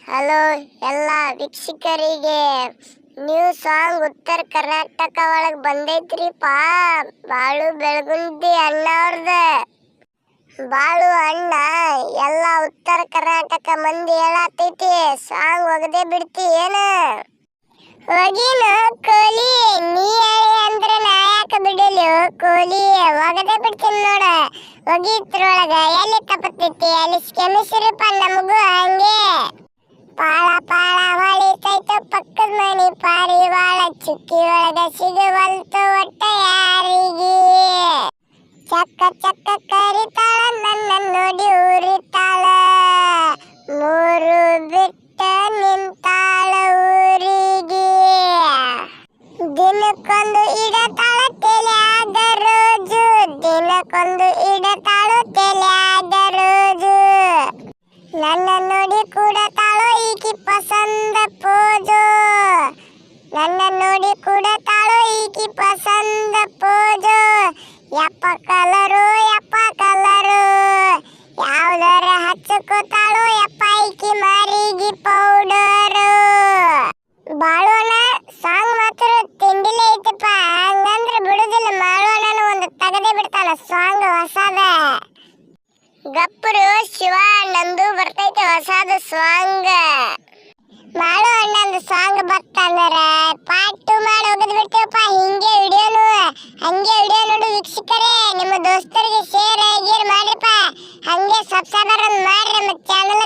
Hello ಎಲ್ಲ ವೀಕ್ಷಕರಿಗೆ new song ಉತ್ತರ ಕರ್ನಾಟಕ ಒಳಗೆ ಬಂದೈತ್ರಿಪಾ. ಬಾಳು ಬೆಳಗುಂದಿ ಅಣ್ಣ ಅವ್ರದ. ಬಾಳು ಅಣ್ಣ ಎಲ್ಲ ಉತ್ತರ ಕರ್ನಾಟಕ ಮಂದಿ ಹೇಳತೈತಿ ಸಾಂಗ್ ಒಗದೆ ಬಿಡ್ತಿ ಏನ? ಒಗಿನ ಕೋಲಿ ನೀ ಹೇಳಿ ಅಂದ್ರೆ ನಾ ಯಾಕೆ ಬಿಡಲು ಕೋಲಿ ಒಗದೆ ಬಿಡ್ತೀನಿ ನೋಡ. ಒಗಿತ್ರೊಳಗ ಎಲ್ಲಿ ತಪ್ಪತೈತಿ ಅಲ್ಲಿ ಕ್ಷಮಿಸ್ರಿಪ್ಪ ನಮಗೂ ಹಂಗೆ. ಪಾಳ ಪಾಳ ಹೊಳಿತೈತು ಪಕ್ಕದ ಮನಿ ಪಾರಿವಾಳ ಚುಕ್ಕಿ ಒಳಗ ಸಿಗುವಲ್ತು ಒಟ್ಟ ಯಾರಿಗೆ. ಚಕ್ಕ ಚಕ್ಕ ಕರಿತಾಳ ನನ್ನ ನೋಡಿ ಊರಿತಾಳ ಮೂರು ಬಿಟ್ಟ ನಿಂತಾಳ ಊರಿಗೆ. ದಿನಕ್ಕೊಂದು ಇಡತಾಳ ತಲೆಯಾಗ ರೋಜು, ದಿನಕ್ಕೊಂದು ಇಡತಾಳು ತಲೆಯಾಗ ರೋಜು. ನನ್ನ ನೋಡಿ ಕೂಡತಾಳೋ ಈಕಿ ಪಸಂದ ಪೋಜು, ನನ್ನ ನೋಡಿ ಕೂಡತಾಳೋ ಈಕಿ ಪಸಂದ ಪೋಜು. ಯಪ್ಪ ಕಲರು ಯಾವ್ದಾರ ಹಚ್ಚಕೋತಾಳು ಯಪ್ಪ ಈಕಿ ಮಾರಿಗೆ ಪೌಡರು. ಬಾಳೋಣ ಸಾಂಗ್ ಮಾತ್ರ ತಿಂಡಿಲೇ ಐತಪ್ಪ, ಹಂಗಂದ್ರೆ ಬಿಡುದಿಲ್ಲ. ಮಾಡೋಣ ಒಂದು ತಗದೆ ಬಿಡ್ತಾನ ಸಾಂಗ್ ಹೊಸದ. ಗಪ್ಪರು ಶಿವ ನಂದು ಬರ್ತೈತೆ ಹೊಸದ ಸಾಂಗ್. ಮಾಡು ಅಣ್ಣಂದು ಸಾಂಗ್ ಬರ್ತಂದ್ರ ಪಾರ್ಟ್ 2 ಮಾಡಿ ಹೋಗದ್ ಬಿಡ್ತೀವಪ್ಪ. ಹಂಗೆ ವಿಡಿಯೋ ನೋಡು ವೀಕ್ಷಕರೇ, ನಿಮ್ಮ ದೋಸ್ತರಿಗೆ ಶೇರ್ ಗೀರ್ ಮಾಡ್ರಿಪ್ಪ. ಹಂಗೆ ಸಬ್ಸ್ಕ್ರೈಬರ್ ಮಾಡ್ರಿ ನಮ್ಮ ಚಾನಲ್.